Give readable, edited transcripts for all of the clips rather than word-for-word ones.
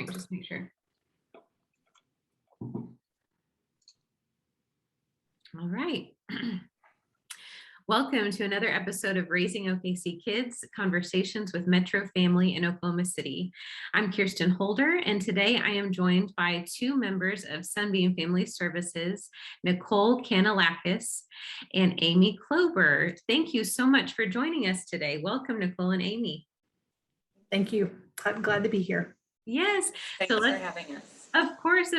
me just make sure. All right. Welcome to another episode of Raising OKC Kids, Conversations with Metro Family in Oklahoma City. I'm Kirsten Holder, and today I am joined by two members of Sunbeam Family Services, Nicole Kanalakis and Amy Clover. Thank you so much for joining us today. Welcome, Nicole and Amy. Thank you. I'm glad to be here. Yes. Thanks for having us. Of course.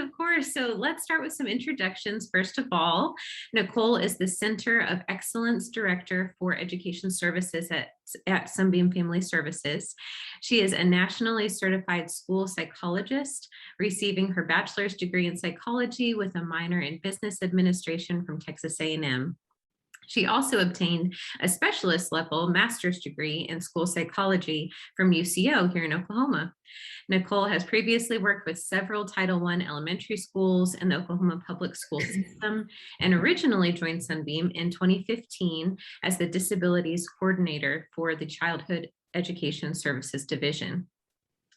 So let's start with some introductions. First of all, Nicole is the Center of Excellence Director for Education Services at Sunbeam Family Services. She is a nationally certified school psychologist, receiving her bachelor's degree in psychology with a minor in business administration from Texas A&M. She also obtained a specialist level master's degree in school psychology from UCO here in Oklahoma. Nicole has previously worked with several Title I elementary schools in the Oklahoma public school system and originally joined Sunbeam in 2015 as the disabilities coordinator for the Childhood Education Services Division.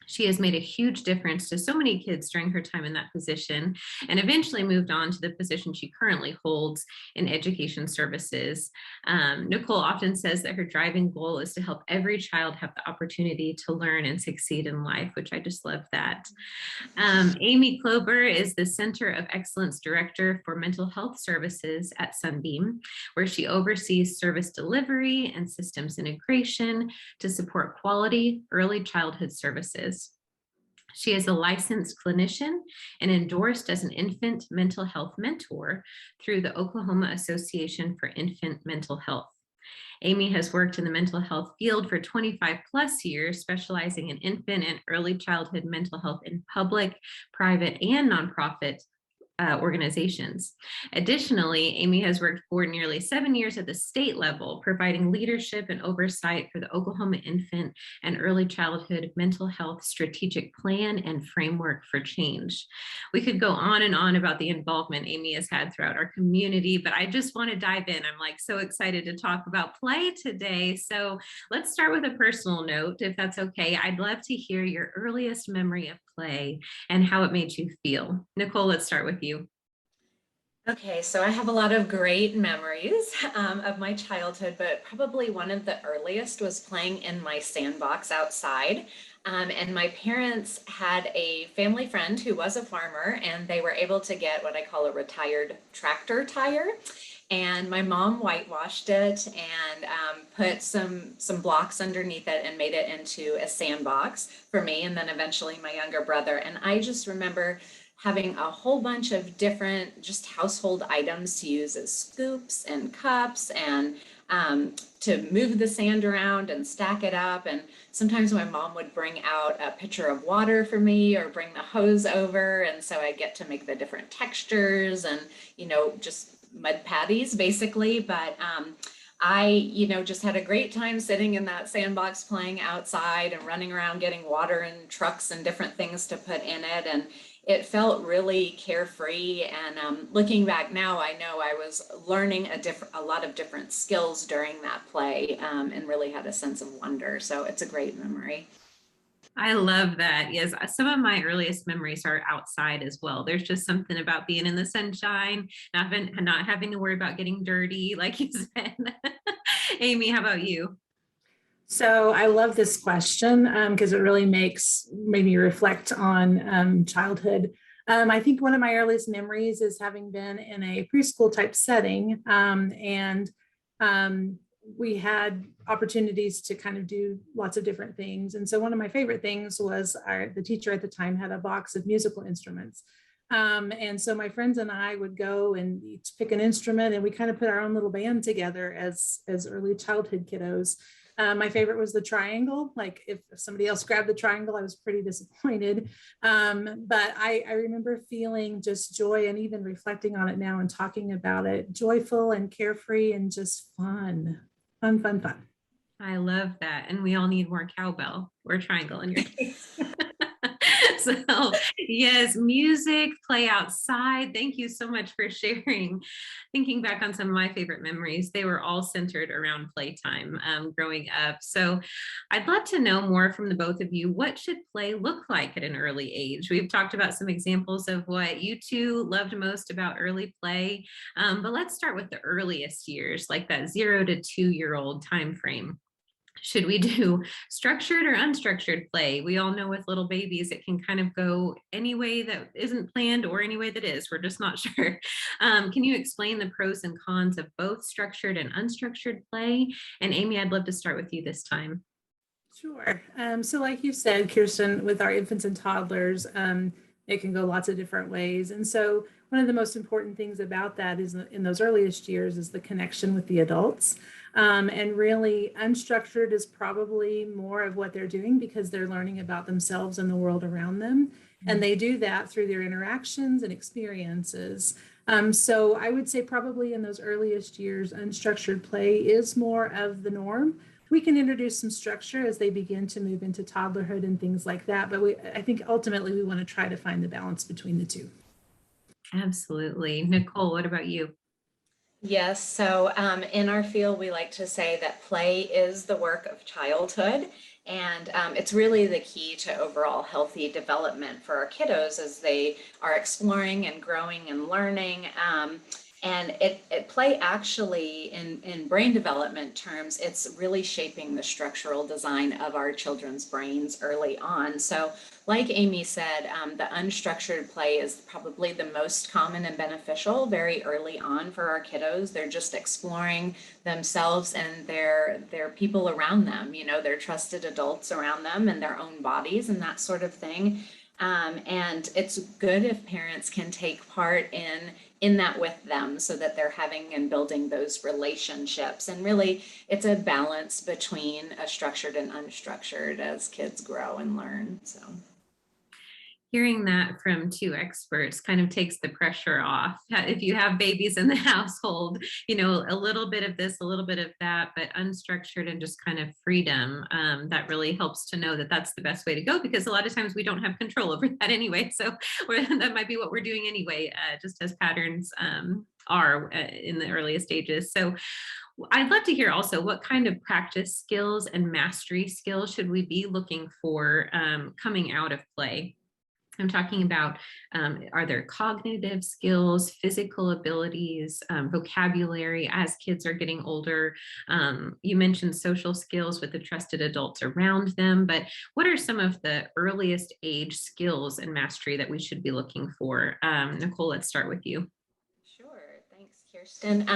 She has made a huge difference to so many kids during her time in that position and eventually moved on to the position she currently holds in education services. Nicole often says that her driving goal is to help every child have the opportunity to learn and succeed in life, which I just love that. Amy Clover is the Center of Excellence Director for Mental Health Services at Sunbeam, where she oversees service delivery and systems integration to support quality early childhood services. She is a licensed clinician and endorsed as an infant mental health mentor through the Oklahoma Association for Infant Mental Health. Amy has worked in the mental health field for 25 plus years, specializing in infant and early childhood mental health in public, private, and nonprofit organizations. Additionally, Amy has worked for nearly 7 years at the state level, providing leadership and oversight for the Oklahoma Infant and Early Childhood Mental Health Strategic Plan and Framework for Change. We could go on and on about the involvement Amy has had throughout our community, but I just want to dive in. I'm like so excited to talk about play today. So let's start with a personal note, if that's okay. I'd love to hear your earliest memory of play and how it made you feel. Nicole, let's start with you. Okay, so I have a lot of great memories of my childhood, but probably one of the earliest was playing in my sandbox outside. And my parents had a family friend who was a farmer, and they were able to get what I call a retired tractor tire. And my mom whitewashed it and put some blocks underneath it and made it into a sandbox for me, and then eventually my younger brother. And I just remember having a whole bunch of different just household items to use as scoops and cups and to move the sand around and stack it up. And sometimes my mom would bring out a pitcher of water for me or bring the hose over. And so I get to make the different textures and, just mud patties basically. But I, just had a great time sitting in that sandbox playing outside and running around getting water and trucks and different things to put in it. And it felt really carefree. And looking back now, I know I was learning a lot of different skills during that play and really had a sense of wonder. So it's a great memory. I love that. Yes, some of my earliest memories are outside as well. There's just something about being in the sunshine, not having to worry about getting dirty, like you said. Amy, how about you? So I love this question because it really made me reflect on childhood. I think one of my earliest memories is having been in a preschool type setting, and we had opportunities to kind of do lots of different things. And so one of my favorite things was the teacher at the time had a box of musical instruments. And so my friends and I would go and each pick an instrument, and we kind of put our own little band together as early childhood kiddos. My favorite was the triangle. Like if somebody else grabbed the triangle, I was pretty disappointed. But I remember feeling just joy, and even reflecting on it now and talking about it, joyful and carefree and just fun. I love that. And we all need more cowbell or triangle in your case. So, yes, music, play outside. Thank you so much for sharing. Thinking back on some of my favorite memories, they were all centered around playtime growing up. So, I'd love to know more from the both of you. What should play look like at an early age? We've talked about some examples of what you two loved most about early play, but let's start with the earliest years, like that 0 to 2 year old time frame. Should we do structured or unstructured play? We all know with little babies, it can kind of go any way that isn't planned or any way that is. We're just not sure. Can you explain the pros and cons of both structured and unstructured play? And Amy, I'd love to start with you this time. Sure. So like you said, Kirsten, with our infants and toddlers, it can go lots of different ways. And so one of the most important things about that is in those earliest years is the connection with the adults. And really unstructured is probably more of what they're doing because they're learning about themselves and the world around them. And they do that through their interactions and experiences. So I would say probably in those earliest years, unstructured play is more of the norm. We can introduce some structure as they begin to move into toddlerhood and things like that. But I think ultimately we want to try to find the balance between the two. Absolutely. Nicole, what about you? Yes, so in our field, we like to say that play is the work of childhood, and it's really the key to overall healthy development for our kiddos as they are exploring and growing and learning. And it play actually in brain development terms, it's really shaping the structural design of our children's brains early on. So like Amy said, the unstructured play is probably the most common and beneficial very early on for our kiddos. They're just exploring themselves and their people around them, you know, their trusted adults around them and their own bodies and that sort of thing. And it's good if parents can take part in that with them so that they're having and building those relationships. And really, it's a balance between a structured and unstructured as kids grow and learn. So. Hearing that from two experts kind of takes the pressure off. If you have babies in the household, you know, a little bit of this, a little bit of that, but unstructured and just kind of freedom, that really helps to know that that's the best way to go, because a lot of times we don't have control over that anyway. So that might be what we're doing anyway, just as patterns are in the earliest stages. So I'd love to hear also what kind of practice skills and mastery skills should we be looking for coming out of play? I'm talking about, are there cognitive skills, physical abilities, vocabulary as kids are getting older? You mentioned social skills with the trusted adults around them, but what are some of the earliest age skills and mastery that we should be looking for? Nicole, let's start with you. Sure, thanks, Kirsten.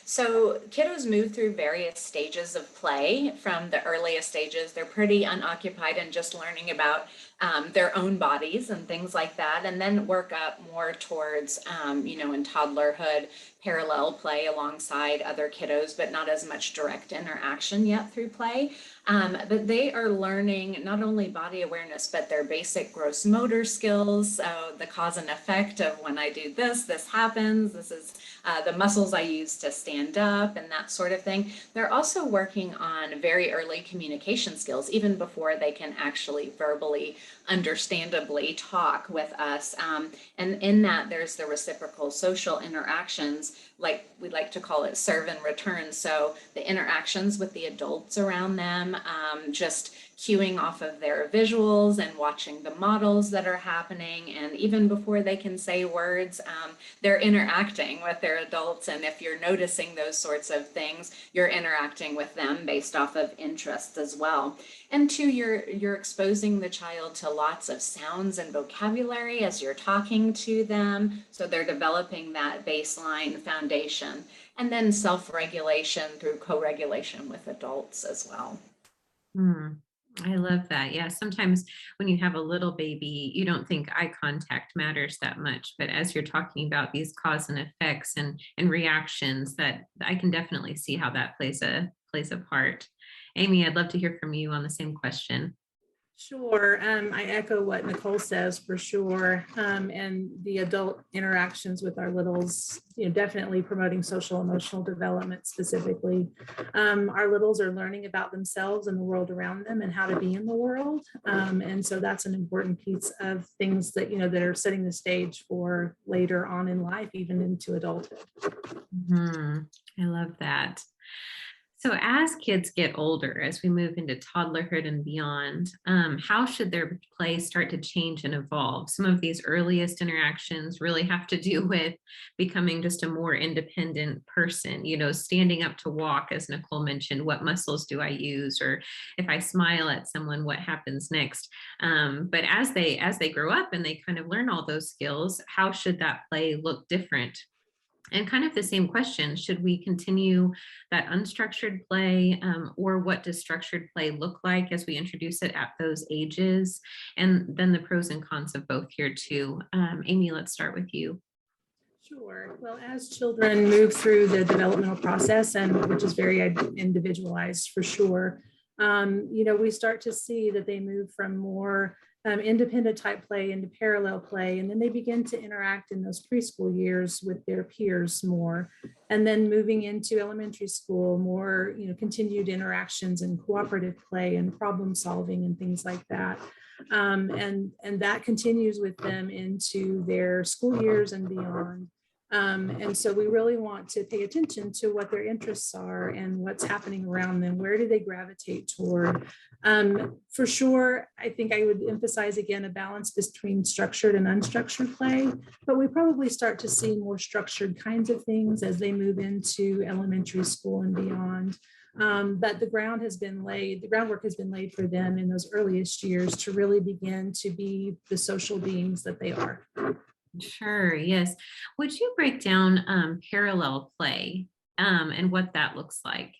So kiddos move through various stages of play. From the earliest stages, they're pretty unoccupied and just learning about their own bodies and things like that, and then work up more towards, you know, in toddlerhood, parallel play alongside other kiddos, but not as much direct interaction yet through play. But they are learning not only body awareness, but their basic gross motor skills. So the cause and effect of when I do this, this happens. This is the muscles I use to stand up and that sort of thing. They're also working on very early communication skills, even before they can actually verbally, understandably talk with us. And in that, there's the reciprocal social interactions, like we like to call it serve and return. So the interactions with the adults around them, just cueing off of their visuals and watching the models that are happening. And even before they can say words, they're interacting with their adults. And if you're noticing those sorts of things, you're interacting with them based off of interests as well. And two, you're exposing the child to lots of sounds and vocabulary as you're talking to them. So they're developing that baseline foundation. And then self-regulation through co-regulation with adults as well. Hmm. I love that. Yeah, sometimes when you have a little baby, you don't think eye contact matters that much, but as you're talking about these cause and effects and reactions, that I can definitely see how that plays a part. Amy, I'd love to hear from you on the same question. Sure. I echo what Nicole says for sure. And the adult interactions with our littles, definitely promoting social emotional development specifically. Our littles are learning about themselves and the world around them and how to be in the world. And so that's an important piece of things that, that are setting the stage for later on in life, even into adulthood. I love that. So as kids get older, as we move into toddlerhood and beyond, how should their play start to change and evolve? Some of these earliest interactions really have to do with becoming just a more independent person, standing up to walk, as Nicole mentioned, what muscles do I use? Or if I smile at someone, what happens next? But as they grow up and they kind of learn all those skills, how should that play look different? And kind of the same question, should we continue that unstructured play, or what does structured play look like as we introduce it at those ages? And then the pros and cons of both here too. Amy, let's start with you. Sure. Well, as children move through the developmental process, and which is very individualized for sure, we start to see that they move from more independent type play into parallel play, and then they begin to interact in those preschool years with their peers more, and then moving into elementary school, more continued interactions and cooperative play and problem solving and things like that. And that continues with them into their school years and beyond. And so we really want to pay attention to what their interests are and what's happening around them. Where do they gravitate toward? For sure, I think I would emphasize again a balance between structured and unstructured play, but we probably start to see more structured kinds of things as they move into elementary school and beyond. But the groundwork has been laid for them in those earliest years to really begin to be the social beings that they are. Sure, yes. Would you break down parallel play and what that looks like?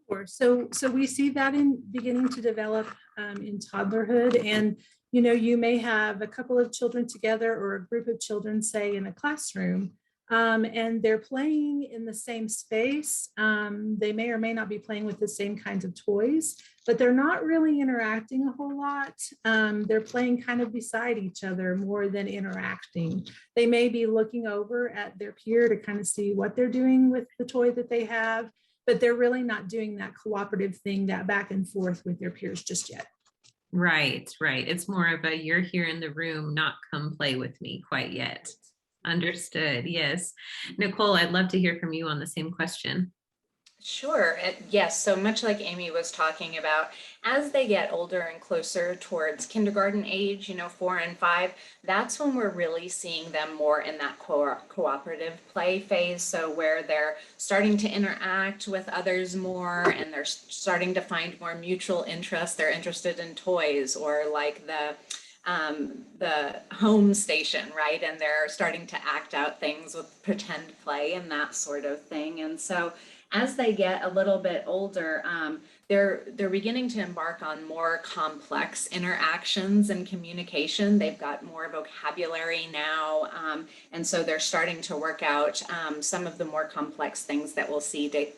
Sure. So we see that in beginning to develop in toddlerhood. And, you may have a couple of children together or a group of children, say, in a classroom, and they're playing in the same space. They may or may not be playing with the same kinds of toys, but they're not really interacting a whole lot. They're playing kind of beside each other more than interacting. They may be looking over at their peer to kind of see what they're doing with the toy that they have, but they're really not doing that cooperative thing, that back and forth with their peers just yet. Right. It's more of a you're here in the room, not come play with me quite yet. Understood. Yes. Nicole, I'd love to hear from you on the same question. Sure. Yes. So much like Amy was talking about, as they get older and closer towards kindergarten age, 4 and 5, that's when we're really seeing them more in that cooperative play phase. So where they're starting to interact with others more and they're starting to find more mutual interest. They're interested in toys or like the home station, right? And they're starting to act out things with pretend play and that sort of thing. And so as they get a little bit older, they're beginning to embark on more complex interactions and communication. They've got more vocabulary now, and so they're starting to work out some of the more complex things that we'll see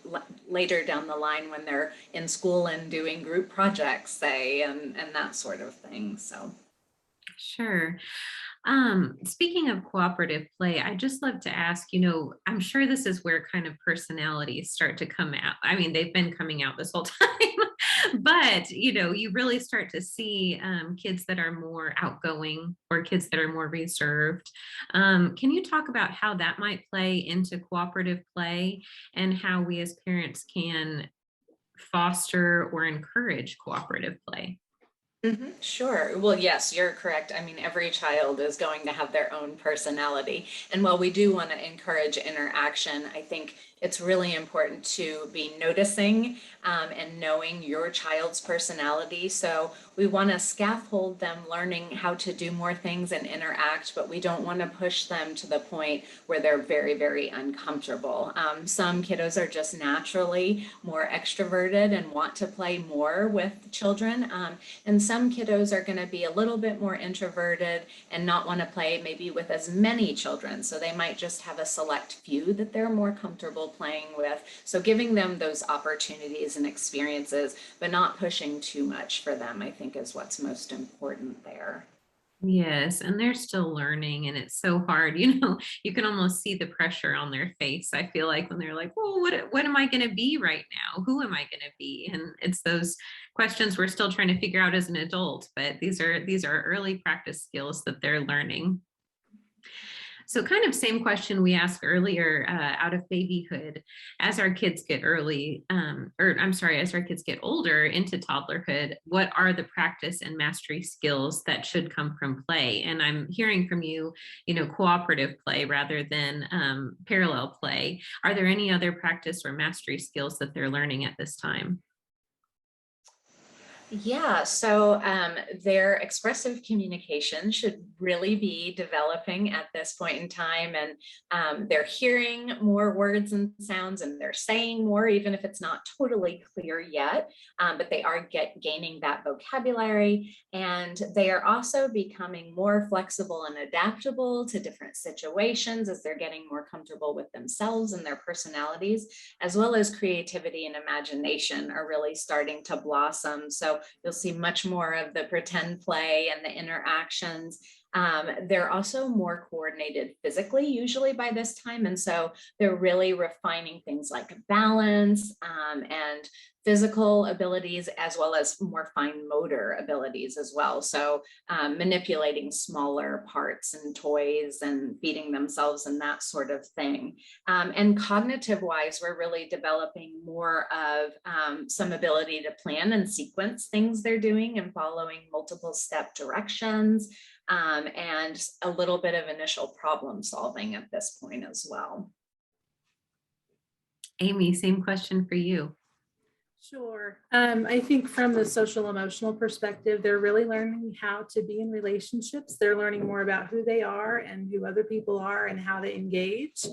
later down the line when they're in school and doing group projects, say, and that sort of thing. So. Sure. Speaking of cooperative play, I just love to ask, I'm sure this is where kind of personalities start to come out. I mean, they've been coming out this whole time, but, you really start to see kids that are more outgoing or kids that are more reserved. Can you talk about how that might play into cooperative play and how we as parents can foster or encourage cooperative play? Sure. Well, yes, you're correct. I mean, every child is going to have their own personality. And while we do want to encourage interaction, I think it's really important to be noticing and knowing your child's personality. So we want to scaffold them learning how to do more things and interact, but we don't want to push them to the point where they're very, very uncomfortable. Some kiddos are just naturally more extroverted and want to play more with children. And some kiddos are going to be a little bit more introverted and not want to play maybe with as many children. So they might just have a select few that they're more comfortable playing with. So giving them those opportunities and experiences, but not pushing too much for them, I think is what's most important there. Yes, and they're still learning, and it's so hard. You can almost see the pressure on their face. I feel like when they're like, "Well, what am I going to be right now? Who am I going to be?" And it's those questions we're still trying to figure out as an adult, but these are early practice skills that they're learning. So kind of same question we asked earlier, out of babyhood, as our kids get as our kids get older into toddlerhood, what are the practice and mastery skills that should come from play? And I'm hearing from you, cooperative play rather than parallel play. Are there any other practice or mastery skills that they're learning at this time? Yeah, so their expressive communication should really be developing at this point in time. And they're hearing more words and sounds, and they're saying more, even if it's not totally clear yet. But they are gaining that vocabulary. And they are also becoming more flexible and adaptable to different situations as they're getting more comfortable with themselves and their personalities, as well as creativity and imagination are really starting to blossom. So you'll see much more of the pretend play and the interactions. They're also more coordinated physically, usually by this time. And so they're really refining things like balance and physical abilities, as well as more fine motor abilities as well. So manipulating smaller parts and toys and feeding themselves and that sort of thing. And cognitive wise, we're really developing more of some ability to plan and sequence things they're doing and following multiple step directions, and a little bit of initial problem solving at this point as well. Amy, same question for you. Sure. I think from the social emotional perspective, they're really learning how to be in relationships. They're learning more about who they are and who other people are and how to engage.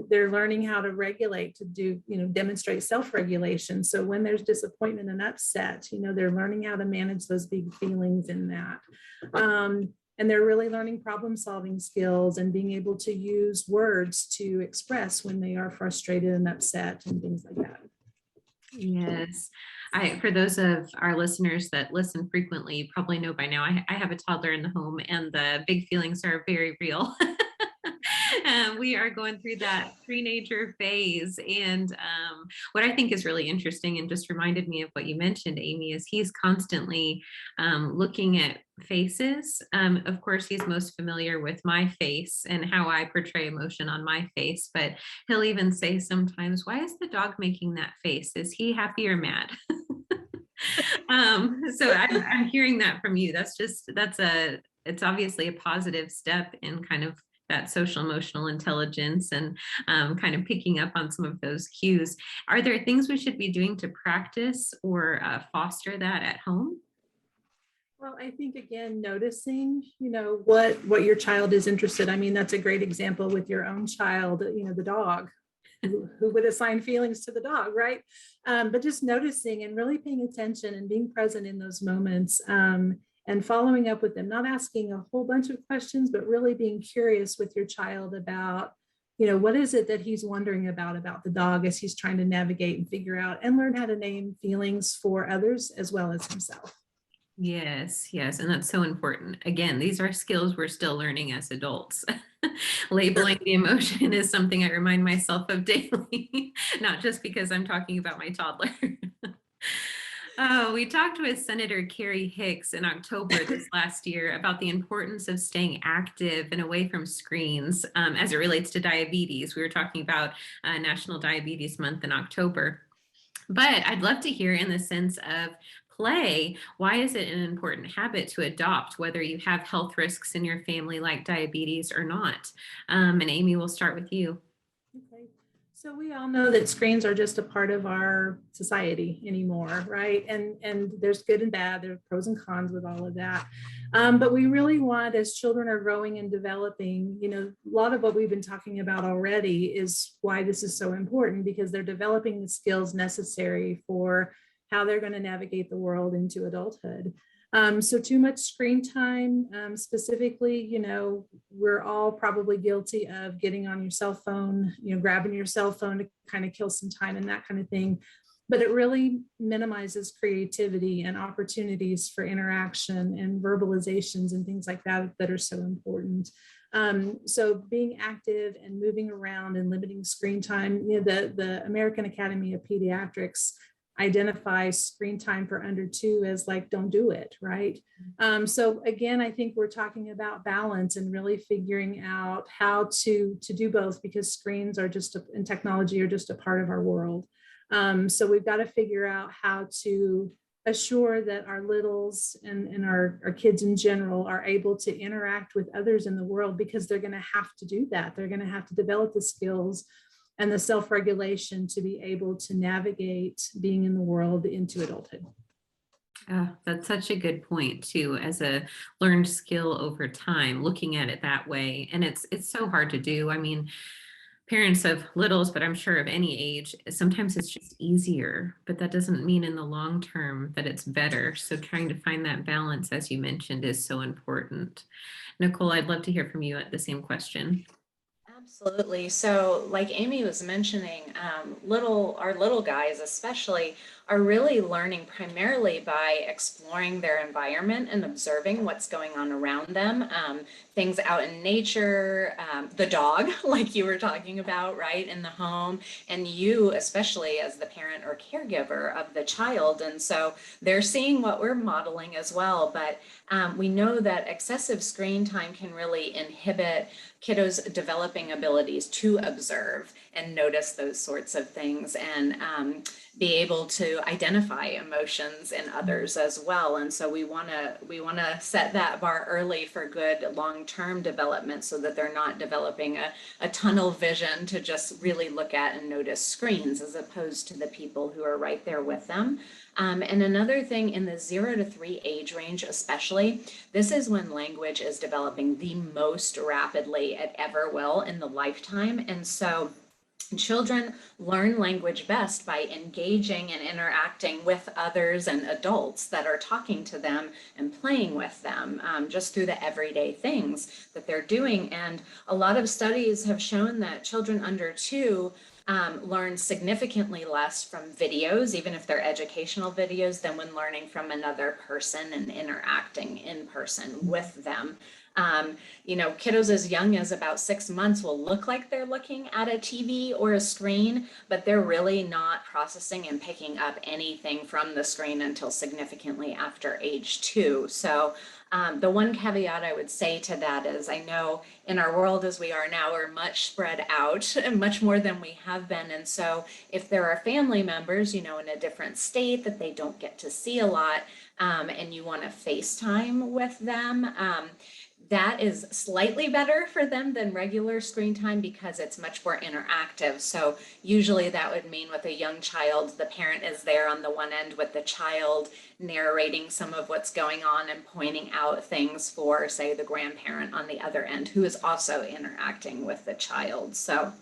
They're learning how to regulate, to do, demonstrate self-regulation. So when there's disappointment and upset, they're learning how to manage those big feelings in that. And they're really learning problem solving skills and being able to use words to express when they are frustrated and upset and things like that. Yes. For those of our listeners that listen frequently, you probably know by now, I have a toddler in the home, and the big feelings are very real. We are going through that teenager phase. And what I think is really interesting, and just reminded me of what you mentioned, Amy, is he's constantly looking at faces. Of course, he's most familiar with my face and how I portray emotion on my face, but he'll even say sometimes, "Why is the dog making that face? Is he happy or mad?" So I'm hearing that from you. It's obviously a positive step in kind of that social emotional intelligence and kind of picking up on some of those cues. Are there things we should be doing to practice or foster that at home? Well, I think again, noticing, what your child is interested. I mean, that's a great example with your own child, the dog. Who would assign feelings to the dog, right? But just noticing and really paying attention and being present in those moments, and following up with them, not asking a whole bunch of questions, but really being curious with your child about, what is it that he's wondering about the dog as he's trying to navigate and figure out and learn how to name feelings for others as well as himself. Yes, yes. And that's so important. Again, these are skills we're still learning as adults. Labeling the emotion is something I remind myself of daily, not just because I'm talking about my toddler. We talked with Senator Carrie Hicks in October this last year about the importance of staying active and away from screens as it relates to diabetes. We were talking about National Diabetes Month in October. But I'd love to hear, in the sense of play, why is it an important habit to adopt, whether you have health risks in your family like diabetes or not? And Amy, we'll start with you. Okay. So we all know that screens are just a part of our society anymore, right? And there's good and bad, there are pros and cons with all of that. But we really want, as children are growing and developing, a lot of what we've been talking about already is why this is so important, because they're developing the skills necessary for how they're going to navigate the world into adulthood. So too much screen time, specifically, we're all probably guilty of getting on your cell phone, grabbing your cell phone to kind of kill some time and that kind of thing. But it really minimizes creativity and opportunities for interaction and verbalizations and things like that that are so important. So being active and moving around and limiting screen time, the American Academy of Pediatrics identifies screen time for under 2 as like, don't do it, right? So again, I think we're talking about balance and really figuring out how to do both, because screens are and technology are just a part of our world. So we've got to figure out how to assure that our littles and our kids in general are able to interact with others in the world, because they're going to have to do that. They're going to have to develop the skills and the self-regulation to be able to navigate being in the world into adulthood. That's such a good point too, as a learned skill over time, looking at it that way. And it's so hard to do. I mean, parents of littles, but I'm sure of any age, sometimes it's just easier, but that doesn't mean in the long term that it's better. So trying to find that balance, as you mentioned, is so important. Nicole, I'd love to hear from you at the same question. Absolutely. So like Amy was mentioning, our little guys especially are really learning primarily by exploring their environment and observing what's going on around them. Things out in nature, the dog, like you were talking about, right, in the home, and you especially as the parent or caregiver of the child. And so they're seeing what we're modeling as well. But we know that excessive screen time can really inhibit kiddos' developing abilities to observe and notice those sorts of things, and be able to identify emotions in others as well. And so we want to set that bar early for good long-term development, so that they're not developing a tunnel vision to just really look at and notice screens, as opposed to the people who are right there with them. And another thing, in the 0 to 3 age range especially, this is when language is developing the most rapidly it ever will in the lifetime. And so children learn language best by engaging and interacting with others and adults that are talking to them and playing with them, just through the everyday things that they're doing. And a lot of studies have shown that children under 2 learn significantly less from videos, even if they're educational videos, than when learning from another person and interacting in person with them. Kiddos as young as about 6 months will look like they're looking at a TV or a screen, but they're really not processing and picking up anything from the screen until significantly after age 2. So the one caveat I would say to that is, I know in our world as we are now, we're much spread out, and much more than we have been. And so if there are family members, in a different state that they don't get to see a lot, and you want to FaceTime with them, that is slightly better for them than regular screen time, because it's much more interactive. So usually that would mean with a young child, the parent is there on the one end with the child, narrating some of what's going on and pointing out things for, say, the grandparent on the other end, who is also interacting with the child. So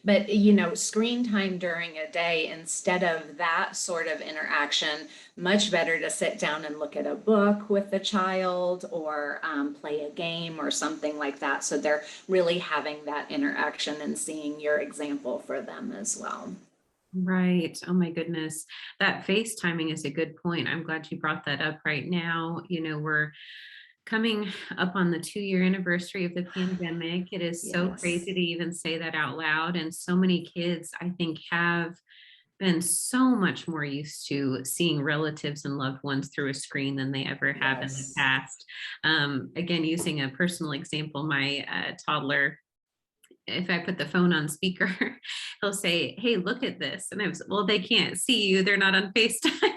but screen time during a day, instead of that sort of interaction, much better to sit down and look at a book with the child, or play a game or something like that. So they're really having that interaction and seeing your example for them as well. Right. Oh my goodness. That FaceTiming is a good point. I'm glad you brought that up right now. We're coming up on the 2-year anniversary of the pandemic. It is so crazy to even say that out loud. And so many kids, I think, have been so much more used to seeing relatives and loved ones through a screen than they ever have in the past. Again, using a personal example, my toddler, if I put the phone on speaker, he'll say, "Hey, look at this." And I was, well, they can't see you. They're not on FaceTime.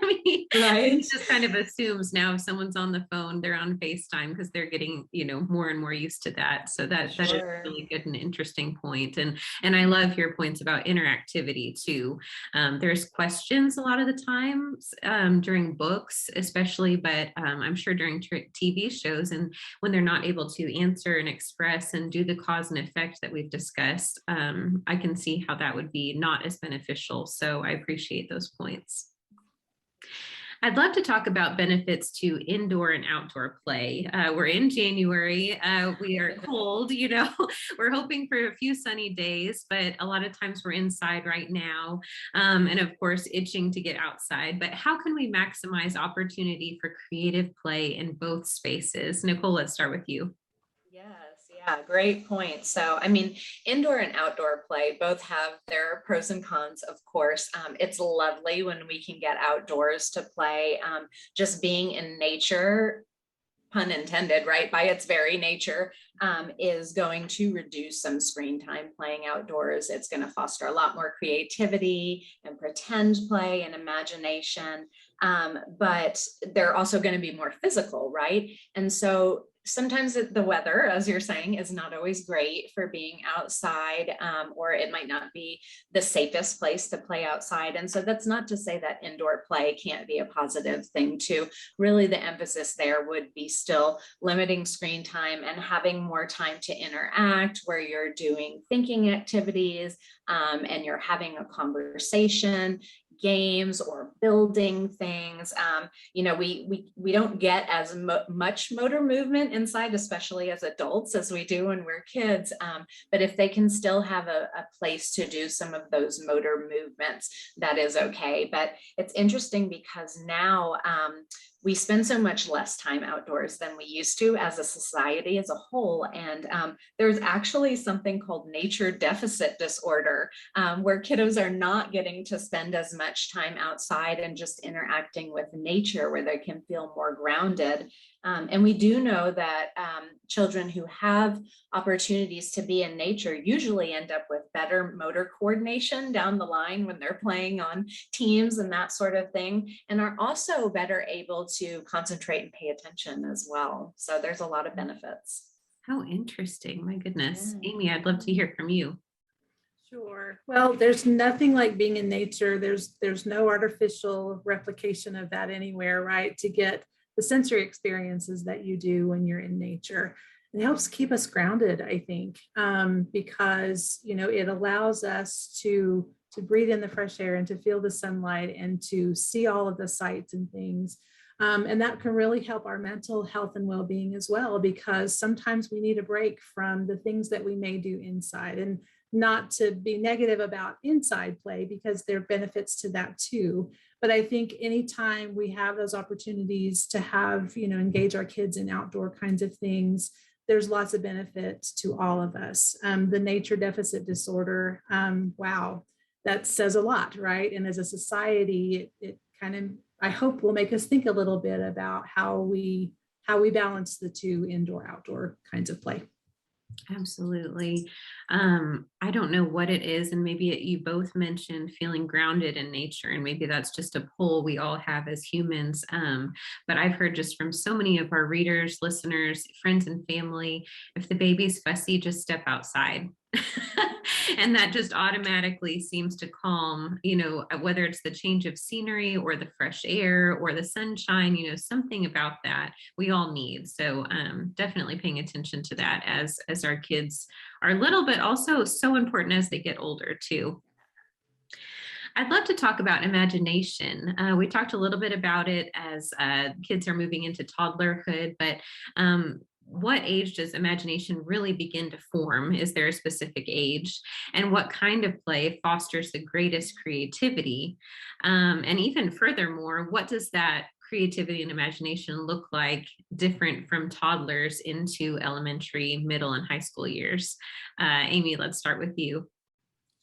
Right. He just kind of assumes now if someone's on the phone, they're on FaceTime, because they're getting, more and more used to that. So that is really good and interesting point. And I love your points about interactivity too. There's questions a lot of the times during books, especially, but I'm sure during TV shows, and when they're not able to answer and express and do the cause and effect that we've discussed, I can see how that would be not as beneficial. So I appreciate those points. I'd love to talk about benefits to indoor and outdoor play. We're in January. We are cold, we're hoping for a few sunny days, but a lot of times we're inside right now. And of course, itching to get outside. But how can we maximize opportunity for creative play in both spaces? Nicole, let's start with you. Yes, yeah, great point. So, I mean, indoor and outdoor play both have their pros and cons, of course. It's lovely when we can get outdoors to play. Just being in nature, pun intended, right, by its very nature, is going to reduce some screen time playing outdoors. It's going to foster a lot more creativity and pretend play and imagination. But they're also going to be more physical, right? And so sometimes the weather, as you're saying, is not always great for being outside, or it might not be the safest place to play outside. And so that's not to say that indoor play can't be a positive thing too. Really, the emphasis there would be still limiting screen time and having more time to interact, where you're doing thinking activities, and you're having a conversation, games, or building things. We don't get as much motor movement inside, especially as adults, as we do when we're kids. But if they can still have a place to do some of those motor movements, that is okay. But it's interesting because now we spend so much less time outdoors than we used to as a society as a whole. And there's actually something called nature deficit disorder, where kiddos are not getting to spend as much time outside and just interacting with nature, where they can feel more grounded. And we do know that children who have opportunities to be in nature usually end up with better motor coordination down the line when they're playing on teams and that sort of thing, and are also better able to concentrate and pay attention as well. So there's a lot of benefits. How interesting. My goodness. Yeah. Amy, I'd love to hear from you. Sure. Well, there's nothing like being in nature. There's no artificial replication of that anywhere, right? To get the sensory experiences that you do when you're in nature. It helps keep us grounded, I think, because it allows us to breathe in the fresh air and to feel the sunlight and to see all of the sights and things. And that can really help our mental health and well-being as well, because sometimes we need a break from the things that we may do inside. And not to be negative about inside play, because there are benefits to that too. But I think anytime we have those opportunities to have, engage our kids in outdoor kinds of things, there's lots of benefits to all of us. The nature deficit disorder, wow, that says a lot, right? And as a society, it kind of, I hope, will make us think a little bit about how we balance the two indoor outdoor kinds of play. Absolutely. I don't know what it is, and maybe you both mentioned feeling grounded in nature, and maybe that's just a pull we all have as humans. But I've heard just from so many of our readers, listeners, friends, and family, if the baby's fussy, just step outside. And that just automatically seems to calm, whether it's the change of scenery or the fresh air or the sunshine, something about that we all need. So definitely paying attention to that as our kids are little, but also so important as they get older too. I'd love to talk about imagination. We talked a little bit about it as kids are moving into toddlerhood, but what age does imagination really begin to form? Is there a specific age? And what kind of play fosters the greatest creativity? And even furthermore, what does that creativity and imagination look like different from toddlers into elementary, middle, and high school years? Amy, let's start with you.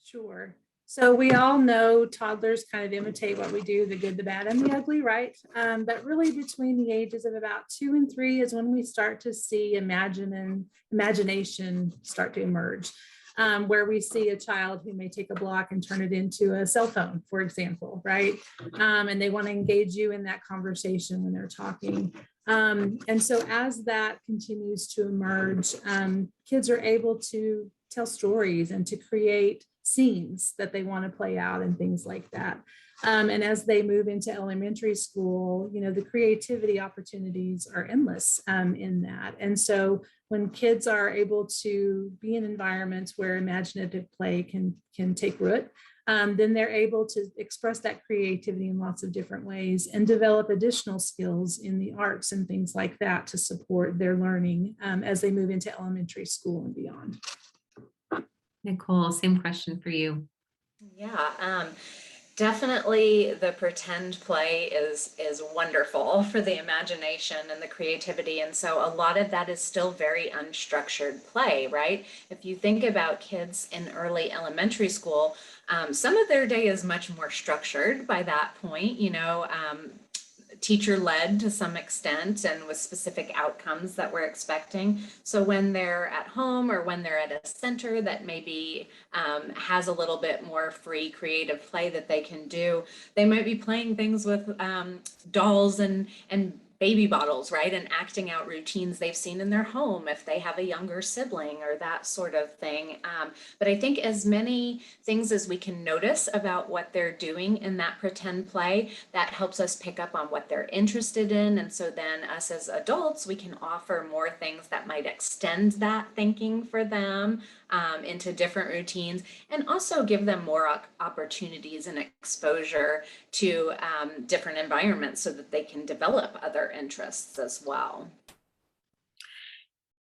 Sure. So we all know toddlers kind of imitate what we do, the good, the bad, and the ugly, right? But really between the ages of about 2 and 3 is when we start to see imagination start to emerge, where we see a child who may take a block and turn it into a cell phone, for example, right? And they want to engage you in that conversation when they're talking. And so as that continues to emerge, kids are able to tell stories and to create scenes that they want to play out and things like that. And as they move into elementary school, the creativity opportunities are endless in that. And so when kids are able to be in environments where imaginative play can take root, then they're able to express that creativity in lots of different ways and develop additional skills in the arts and things like that to support their learning as they move into elementary school and beyond. Nicole, same question for you. Yeah, definitely the pretend play is wonderful for the imagination and the creativity. And so a lot of that is still very unstructured play, right? If you think about kids in early elementary school, some of their day is much more structured by that point, teacher led to some extent and with specific outcomes that we're expecting. So when they're at home or when they're at a center that maybe has a little bit more free creative play that they can do, they might be playing things with dolls and baby bottles, right? And acting out routines they've seen in their home if they have a younger sibling or that sort of thing. But I think as many things as we can notice about what they're doing in that pretend play, that helps us pick up on what they're interested in. And so then us as adults, we can offer more things that might extend that thinking for them into different routines, and also give them more opportunities and exposure to different environments so that they can develop other interests as well.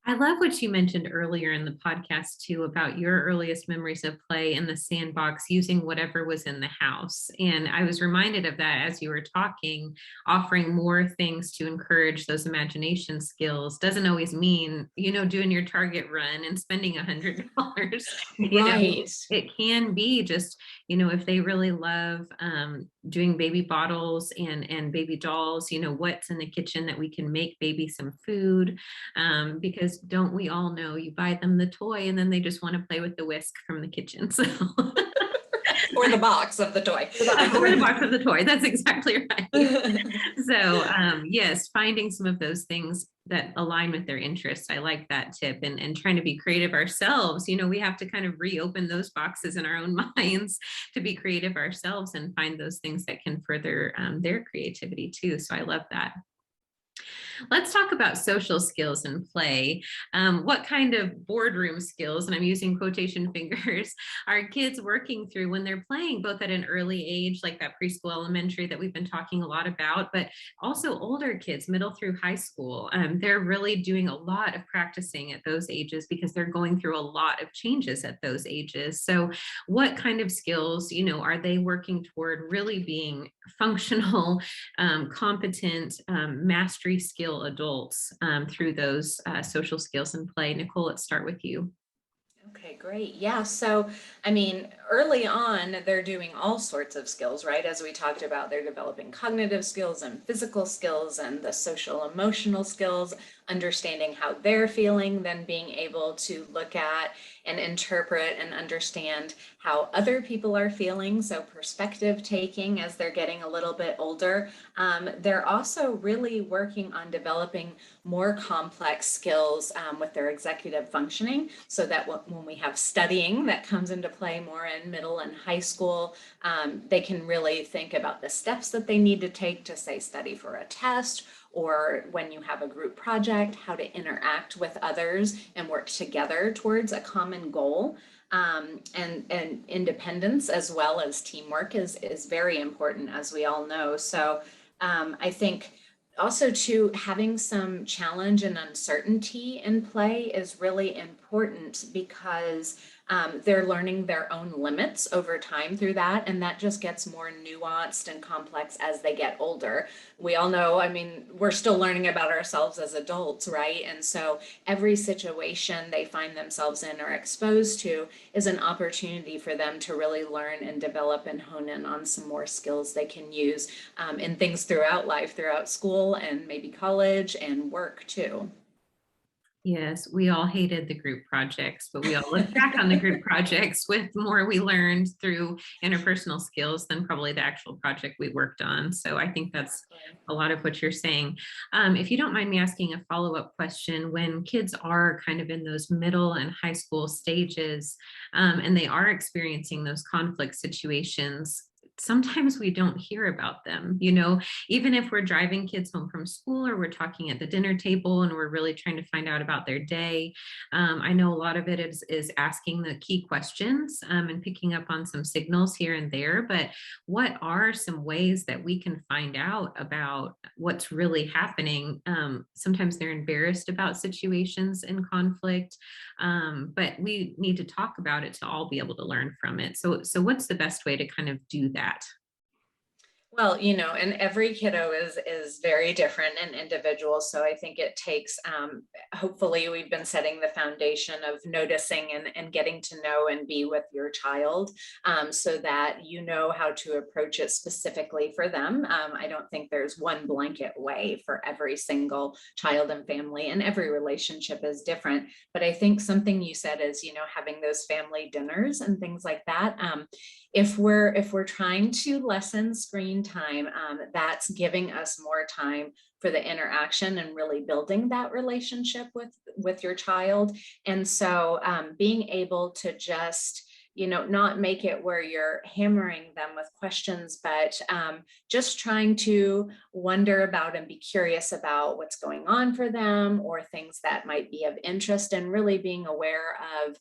I love what you mentioned earlier in the podcast too about your earliest memories of play in the sandbox using whatever was in the house. And I was reminded of that as you were talking. Offering more things to encourage those imagination skills doesn't always mean, doing your Target run and spending $100. Right. It can be just, if they really love doing baby bottles and baby dolls, what's in the kitchen that we can make baby some food, because don't we all know you buy them the toy and then they just want to play with the whisk from the kitchen. So or the box of the toy. Or the box of the toy. That's exactly right. So yes, finding some of those things that align with their interests. I like that tip, and trying to be creative ourselves. We have to kind of reopen those boxes in our own minds to be creative ourselves and find those things that can further their creativity too. So I love that. Let's talk about social skills and play. What kind of boardroom skills, and I'm using quotation fingers, are kids working through when they're playing, both at an early age, like that preschool, elementary that we've been talking a lot about, but also older kids, middle through high school. They're really doing a lot of practicing at those ages because they're going through a lot of changes at those ages. So what kind of skills, are they working toward really being functional, competent, mastery skill adults through those social skills and play? Nicole, let's start with you. Okay, great. Yeah. So, early on, they're doing all sorts of skills, right? As we talked about, they're developing cognitive skills and physical skills and the social emotional skills, understanding how they're feeling, then being able to look at and interpret and understand how other people are feeling. So perspective taking as they're getting a little bit older. They're also really working on developing more complex skills with their executive functioning, so that when we have studying that comes into play more in middle and high school, they can really think about the steps that they need to take to, say, study for a test, or when you have a group project, how to interact with others and work together towards a common goal. And independence as well as teamwork is very important, as we all know. So I think also too, having some challenge and uncertainty in play is really important, because they're learning their own limits over time through that, and that just gets more nuanced and complex as they get older. We all know, we're still learning about ourselves as adults, right? And so every situation they find themselves in or exposed to is an opportunity for them to really learn and develop and hone in on some more skills they can use in things throughout life, throughout school and maybe college and work too. Yes, we all hated the group projects, but we all look back on the group projects with more we learned through interpersonal skills than probably the actual project we worked on. So I think that's a lot of what you're saying. If you don't mind me asking a follow-up question, when kids are kind of in those middle and high school stages, and they are experiencing those conflict situations, sometimes we don't hear about them, you know, even if we're driving kids home from school or we're talking at the dinner table and we're really trying to find out about their day. I know a lot of it is asking the key questions and picking up on some signals here and there, but what are some ways that we can find out about what's really happening? Sometimes they're embarrassed about situations in conflict, but we need to talk about it to all be able to learn from it. So what's the best way to kind of do that? Well, and every kiddo is very different and individual. So I think it takes, hopefully we've been setting the foundation of noticing and getting to know and be with your child, so that you know how to approach it specifically for them. I don't think there's one blanket way for every single child and family, and every relationship is different. But I think something you said is, having those family dinners and things like that. If we're trying to lessen screen time, that's giving us more time for the interaction and really building that relationship with your child. And so being able to just not make it where you're hammering them with questions, but just trying to wonder about and be curious about what's going on for them, or things that might be of interest, and really being aware of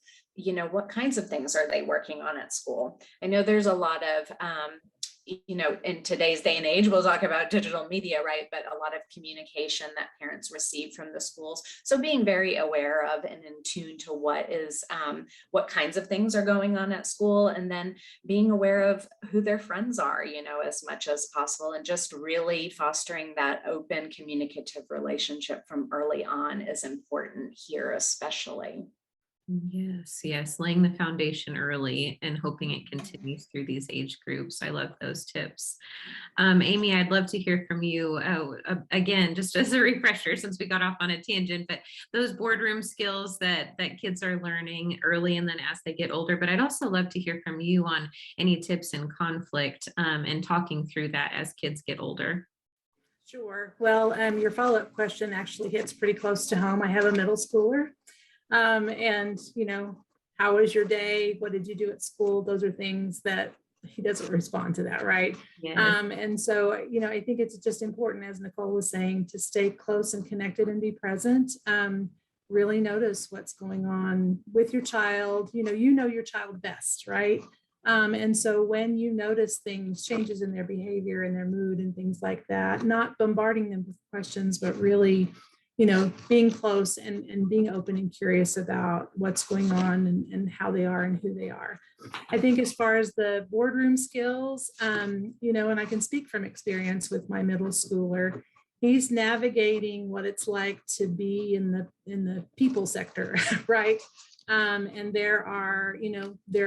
what kinds of things are they working on at school. I know there's a lot of in today's day and age, we'll talk about digital media, right? But a lot of communication that parents receive from the schools. So being very aware of and in tune to what kinds of things are going on at school, and then being aware of who their friends are, as much as possible, and just really fostering that open communicative relationship from early on is important here, especially. Yes, laying the foundation early and hoping it continues through these age groups. I love those tips. Amy, I'd love to hear from you. Again, just as a refresher, since we got off on a tangent, but those boardroom skills that kids are learning early and then as they get older. But I'd also love to hear from you on any tips in conflict and talking through that as kids get older. Sure. Well, your follow-up question actually hits pretty close to home. I have a middle schooler. And, how was your day? What did you do at school? Those are things that he doesn't respond to that, right? Yes. And so, I think it's just important, as Nicole was saying, to stay close and connected and be present. Really notice what's going on with your child. You know your child best, right? And so when you notice things, changes in their behavior and their mood and things like that, not bombarding them with questions, but really being close and being open and curious about what's going on and how they are and who they are. I think as far as the boardroom skills, and I can speak from experience with my middle schooler, he's navigating what it's like to be in the people sector, right? And there are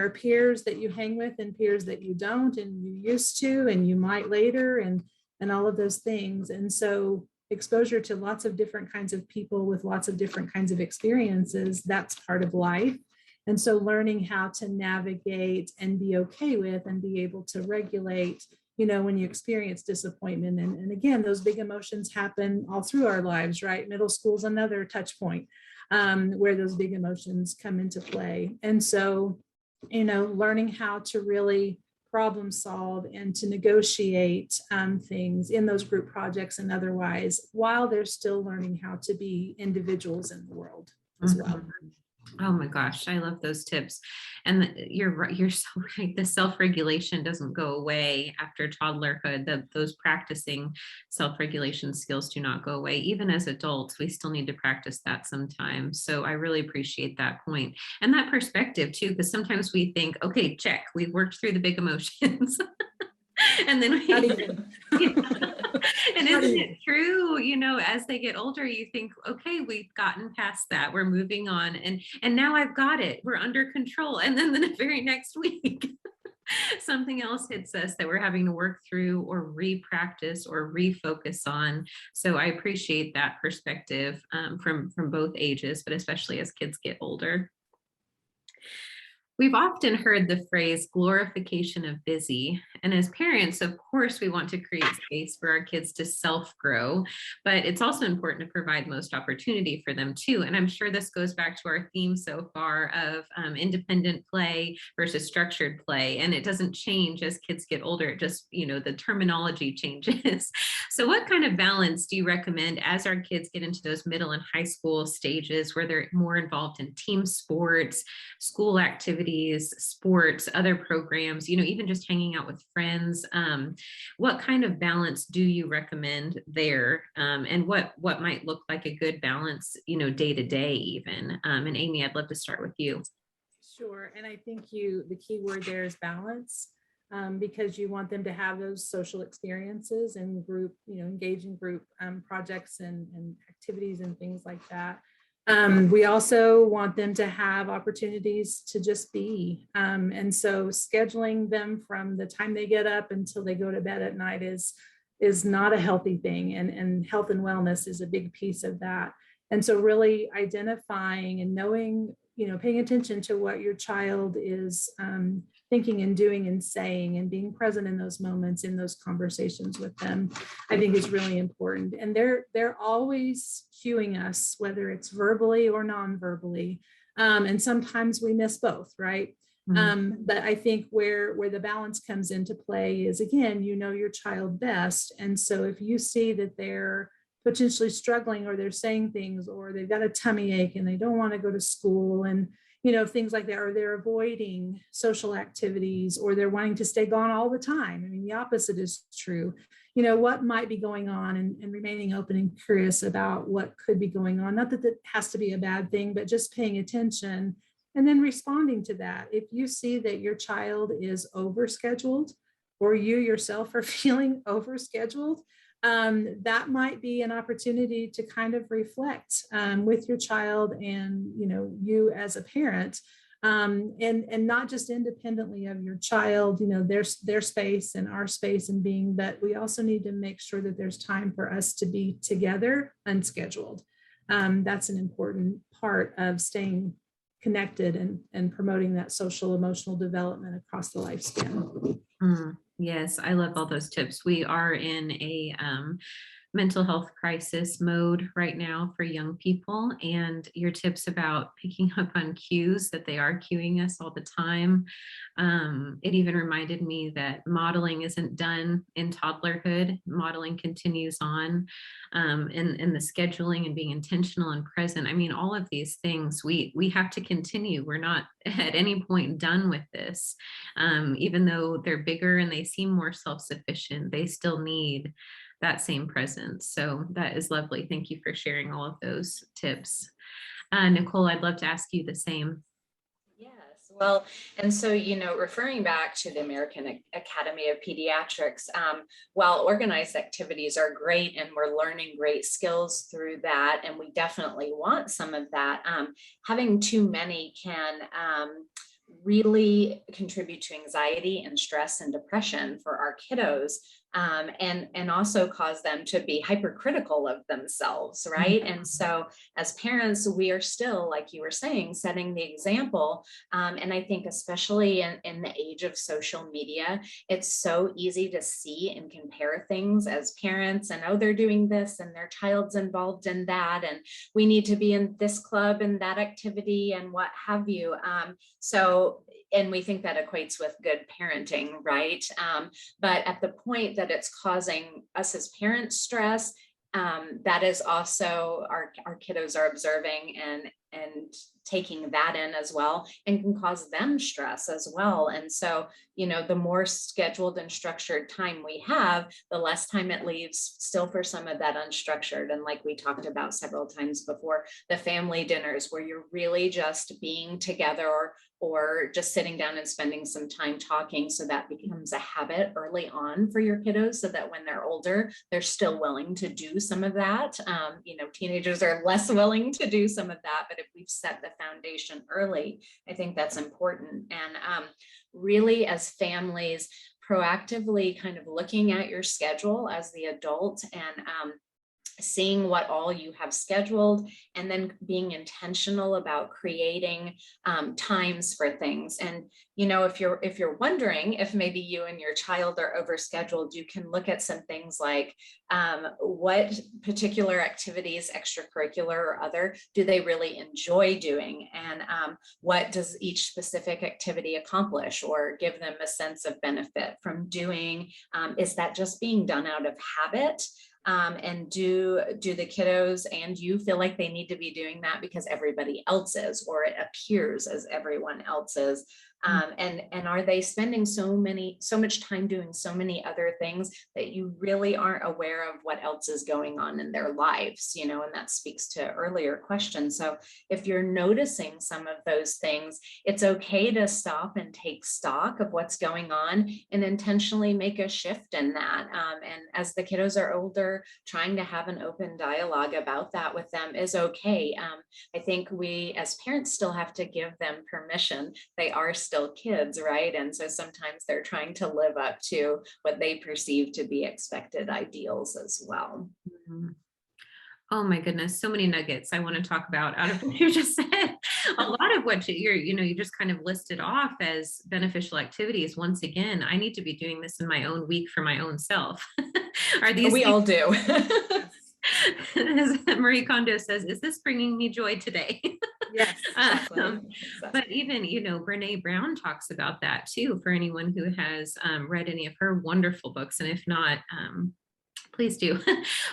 peers that you hang with and peers that you don't, and you used to, and you might later, and all of those things. And so exposure to lots of different kinds of people with lots of different kinds of experiences, that's part of life. And so learning how to navigate and be okay with and be able to regulate, when you experience disappointment. And again, those big emotions happen all through our lives, right? Middle school is another touch point where those big emotions come into play. And so, learning how to really problem solve and to negotiate things in those group projects and otherwise, while they're still learning how to be individuals in the world as well. Oh my gosh, I love those tips. And you're right, you're so right. The self-regulation doesn't go away after toddlerhood. Those practicing self-regulation skills do not go away. Even as adults, we still need to practice that sometimes. So I really appreciate that point and that perspective too, because sometimes we think, okay, check, we've worked through the big emotions. And then and isn't it true, as they get older, you think, okay, we've gotten past that, we're moving on, and now I've got it, we're under control, and then the very next week something else hits us that we're having to work through or re-practice or refocus on. So I appreciate that perspective from both ages, but especially as kids get older. We've often heard the phrase glorification of busy. And as parents, of course, we want to create space for our kids to self grow, but it's also important to provide most opportunity for them too. And I'm sure this goes back to our theme so far of independent play versus structured play. And it doesn't change as kids get older, it just, the terminology changes. So, what kind of balance do you recommend as our kids get into those middle and high school stages where they're more involved in team sports, school activities, sports, other programs, even just hanging out with friends? What kind of balance do you recommend there? And what might look like a good balance, day to day even? And Amy, I'd love to start with you. Sure. And I think the key word there is balance, because you want them to have those social experiences and group, engage in group projects and activities and things like that. We also want them to have opportunities to just be. And so scheduling them from the time they get up until they go to bed at night is not a healthy thing. And health and wellness is a big piece of that. And so really identifying and knowing, paying attention to what your child is thinking and doing and saying, and being present in those moments, in those conversations with them, I think is really important. And they're always cueing us, whether it's verbally or non-verbally. And sometimes we miss both, right? But I think where the balance comes into play is, again, your child best. And so if you see that they're potentially struggling, or they're saying things, or they've got a tummy ache and they don't want to go to school, and things like that, or they're avoiding social activities, or they're wanting to stay gone all the time. I mean, the opposite is true. What might be going on, and remaining open and curious about what could be going on. Not that that has to be a bad thing, but just paying attention and then responding to that. If you see that your child is overscheduled, or you yourself are feeling overscheduled, that might be an opportunity to kind of reflect with your child and you as a parent, and not just independently of your child, their space and our space and being, but we also need to make sure that there's time for us to be together unscheduled. That's an important part of staying connected and promoting that social emotional development across the lifespan. Yes, I love all those tips. We are in a mental health crisis mode right now for young people, and your tips about picking up on cues, that they are cueing us all the time. It even reminded me that modeling isn't done in toddlerhood. Modeling continues on, in the scheduling and being intentional and present. I mean, all of these things we have to continue. We're not at any point done with this. Even though they're bigger and they seem more self-sufficient, they still need that same presence. So that is lovely. Thank you for sharing all of those tips. Nicole, I'd love to ask you the same. Yes, well, and so, referring back to the American Academy of Pediatrics, while organized activities are great and we're learning great skills through that, and we definitely want some of that, having too many can really contribute to anxiety and stress and depression for our kiddos, and also cause them to be hypercritical of themselves, right? And so as parents, we are still, like you were saying, setting the example. And I think especially in the age of social media, it's so easy to see and compare things as parents, and they're doing this and their child's involved in that, and we need to be in this club and that activity and what have you. And we think that equates with good parenting, right? But at the point that it's causing us as parents stress, that is also our kiddos are observing and taking that in as well, and can cause them stress as well. And so, the more scheduled and structured time we have, the less time it leaves still for some of that unstructured. And like we talked about several times before, the family dinners where you're really just being together, or just sitting down and spending some time talking, so that becomes a habit early on for your kiddos, so that when they're older, they're still willing to do some of that. Teenagers are less willing to do some of that, but if we've set the foundation early, I think that's important. And really, as families, proactively kind of looking at your schedule as the adult, and seeing what all you have scheduled, and then being intentional about creating times for things. And if you're wondering if maybe you and your child are overscheduled, you can look at some things like what particular activities, extracurricular or other, do they really enjoy doing, and what does each specific activity accomplish or give them a sense of benefit from doing. Is that just being done out of habit? And do the kiddos and you feel like they need to be doing that because everybody else is, or it appears as everyone else is? And are they spending so much time doing so many other things that you really aren't aware of what else is going on in their lives, and that speaks to earlier questions. So if you're noticing some of those things, it's okay to stop and take stock of what's going on and intentionally make a shift in that. And as the kiddos are older, trying to have an open dialogue about that with them is okay. I think we as parents still have to give them permission. They are still kids, right? And so sometimes they're trying to live up to what they perceive to be expected ideals as well. Mhm. Oh my goodness, so many nuggets I want to talk about out of what you just said. A lot of what you just kind of listed off as beneficial activities. Once again, I need to be doing this in my own week for my own self. Are these We all do. As Marie Kondo says, is this bringing me joy today? Yes, exactly. But even, Brene Brown talks about that too, for anyone who has read any of her wonderful books. And if not, please do.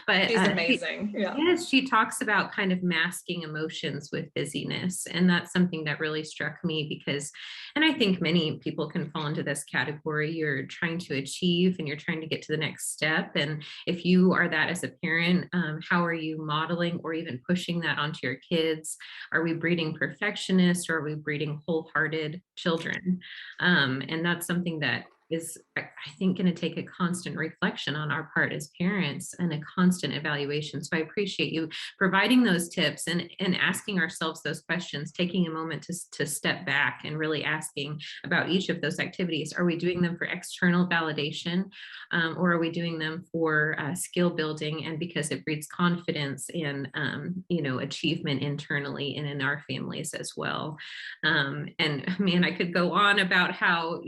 But She's amazing. Yeah. yes, she talks about kind of masking emotions with busyness. And that's something that really struck me because, and I think many people can fall into this category. You're trying to achieve and you're trying to get to the next step. And if you are that as a parent, how are you modeling or even pushing that onto your kids? Are we breeding perfectionists or are we breeding wholehearted children? And that's something that is, I think, going to take a constant reflection on our part as parents and a constant evaluation. So I appreciate you providing those tips and asking ourselves those questions, taking a moment to step back and really asking about each of those activities. Are we doing them for external validation, or are we doing them for skill building and because it breeds confidence and achievement internally and in our families as well? And man, I could go on about how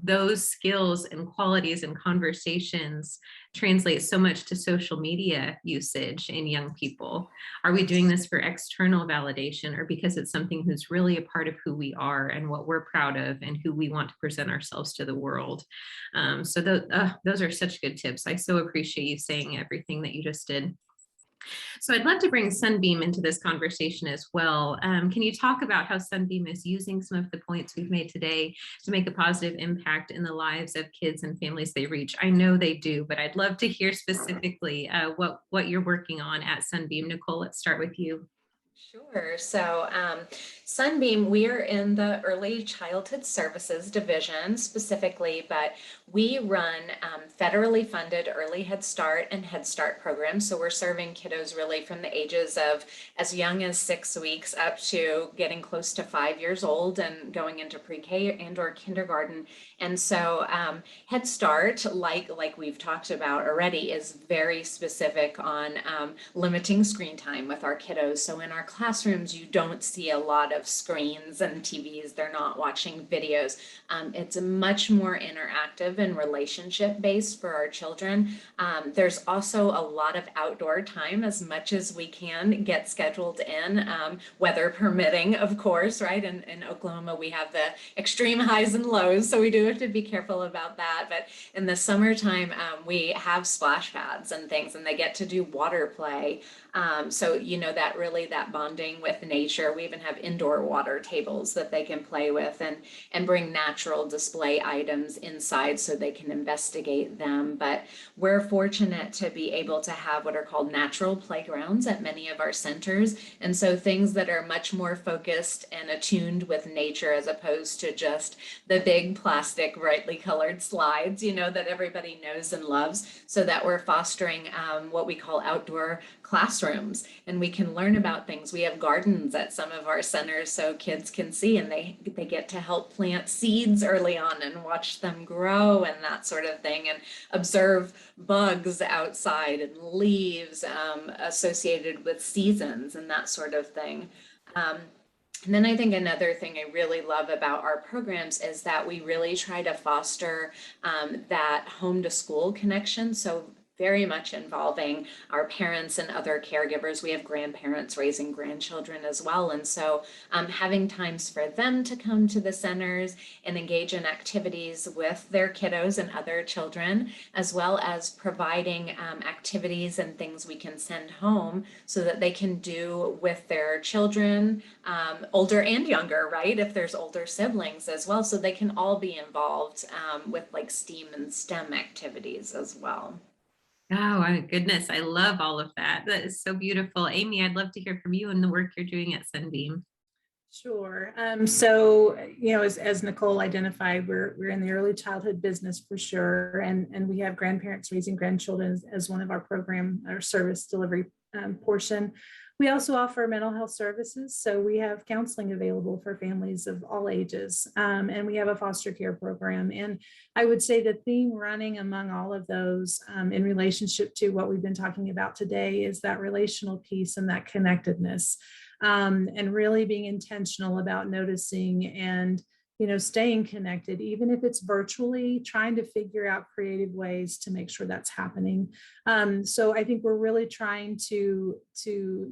those skills and qualities and conversations translate so much to social media usage in young people. Are we doing this for external validation or because it's something who's really a part of who we are and what we're proud of and who we want to present ourselves to the world? So those are such good tips. I so appreciate you saying everything that you just did. So I'd love to bring Sunbeam into this conversation as well. Can you talk about how Sunbeam is using some of the points we've made today to make a positive impact in the lives of kids and families they reach? I know they do, but I'd love to hear specifically what you're working on at Sunbeam. Nicole, let's start with you. Sure. So Sunbeam, we're in the early childhood services division specifically, but we run federally funded early Head Start and Head Start programs. So we're serving kiddos really from the ages of as young as 6 weeks up to getting close to 5 years old and going into pre-K and or kindergarten. And so Head Start, like we've talked about already, is very specific on limiting screen time with our kiddos. So in our classrooms, you don't see a lot of screens and TVs. They're not watching videos. It's much more interactive and relationship based for our children. There's also a lot of outdoor time as much as we can get scheduled in, weather permitting, of course, right? In Oklahoma, we have the extreme highs and lows, so we do have to be careful about that. But in the summertime, we have splash pads and things, and they get to do water play. So, that bonding with nature. We even have indoor water tables that they can play with and bring natural display items inside so they can investigate them. But we're fortunate to be able to have what are called natural playgrounds at many of our centers. And so things that are much more focused and attuned with nature as opposed to just the big plastic brightly colored slides, that everybody knows and loves, so that we're fostering what we call outdoor classrooms, and we can learn about things things. We have gardens at some of our centers so kids can see, and they get to help plant seeds early on and watch them grow and that sort of thing, and observe bugs outside and leaves associated with seasons and that sort of thing. And then I think another thing I really love about our programs is that we really try to foster that home to school connection. So very much involving our parents and other caregivers. We have grandparents raising grandchildren as well. And so having times for them to come to the centers and engage in activities with their kiddos and other children, as well as providing activities and things we can send home so that they can do with their children, older and younger, right? If there's older siblings as well, so they can all be involved with like STEAM and STEM activities as well. Oh my goodness, I love all of that. That is so beautiful. Amy, I'd love to hear from you and the work you're doing at Sunbeam. Sure. So, as Nicole identified, we're in the early childhood business for sure. And we have grandparents raising grandchildren as one of our program or service delivery portion. We also offer mental health services. So we have counseling available for families of all ages. And we have a foster care program. And I would say the theme running among all of those in relationship to what we've been talking about today is that relational piece and that connectedness. And really being intentional about noticing and staying connected, even if it's virtually, trying to figure out creative ways to make sure that's happening. So I think we're really trying to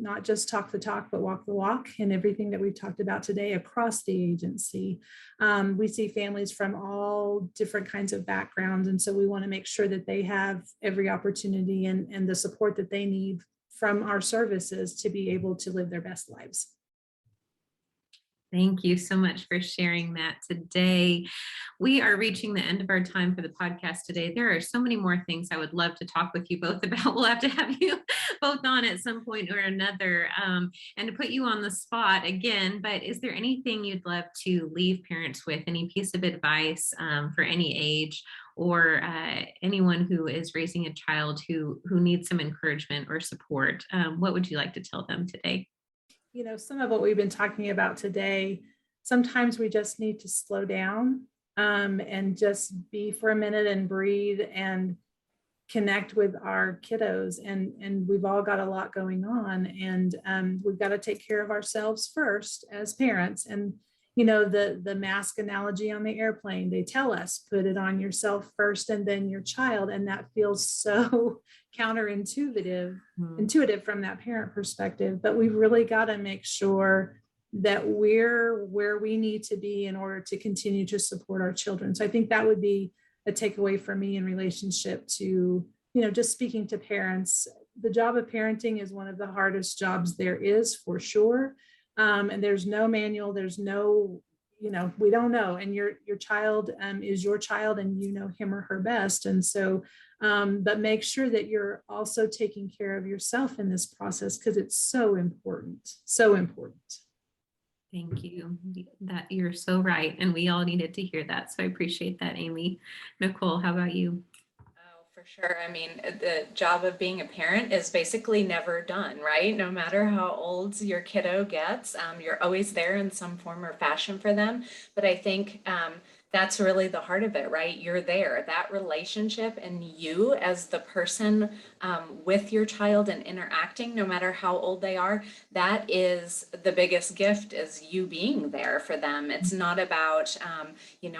not just talk the talk, but walk the walk in everything that we've talked about today across the agency. We see families from all different kinds of backgrounds. And so we want to make sure that they have every opportunity and the support that they need from our services to be able to live their best lives. Thank you so much for sharing that today. We are reaching the end of our time for the podcast today. There are so many more things I would love to talk with you both about. We'll have to have you both on at some point or another, and to put you on the spot again. But is there anything you'd love to leave parents with, any piece of advice for any age, or anyone who is raising a child who needs some encouragement or support? What would you like to tell them today? Some of what we've been talking about today, sometimes we just need to slow down and just be for a minute and breathe and connect with our kiddos. And we've all got a lot going on, and we've got to take care of ourselves first as parents. And the mask analogy on the airplane, they tell us, put it on yourself first and then your child. And that feels so counterintuitive from that parent perspective. But we've really got to make sure that we're where we need to be in order to continue to support our children. So I think that would be a takeaway for me in relationship to, just speaking to parents. The job of parenting is one of the hardest jobs there is, for sure. And there's no manual, there's no, we don't know. And your child is your child, and you know him or her best. And so, but make sure that you're also taking care of yourself in this process, because it's so important, so important. Thank you. That you're so right. And we all needed to hear that. So I appreciate that, Amy. Nicole, how about you? For sure. I mean, the job of being a parent is basically never done, right? No matter how old your kiddo gets, you're always there in some form or fashion for them. But I think that's really the heart of it, right? You're there, that relationship, and you as the person with your child and interacting, no matter how old they are, that is the biggest gift, is you being there for them. It's not about,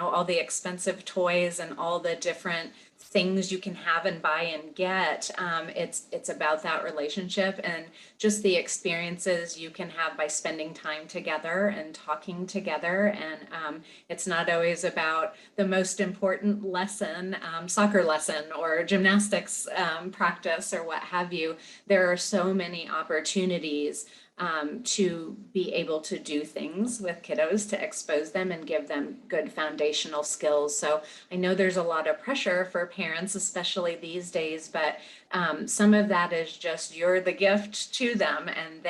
all the expensive toys and all the different things you can have and buy and get. It's about that relationship and just the experiences you can have by spending time together and talking together. And it's not always about the most important lesson, soccer lesson or gymnastics practice or what have you. There are so many opportunities to be able to do things with kiddos, to expose them and give them good foundational skills. So I know there's a lot of pressure for parents, especially these days, but some of that is just you're the gift to them, and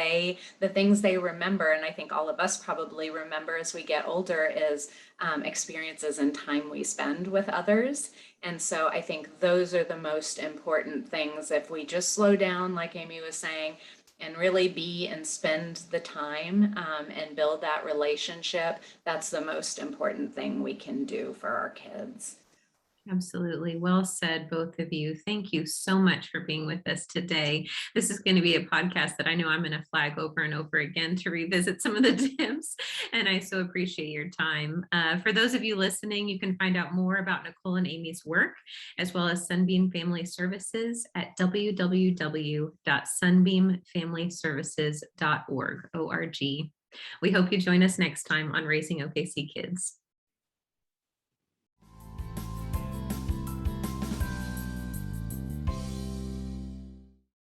the things they remember, and I think all of us probably remember as we get older, is experiences and time we spend with others. And so I think those are the most important things. If we just slow down, like Amy was saying, and really be and spend the time and build that relationship. That's the most important thing we can do for our kids. Absolutely. Well said, both of you. Thank you so much for being with us today. This is going to be a podcast that I know I'm going to flag over and over again to revisit some of the tips, and I so appreciate your time. For those of you listening, you can find out more about Nicole and Amy's work, as well as Sunbeam Family Services at www.sunbeamfamilyservices.org. We hope you join us next time on Raising OKC Kids.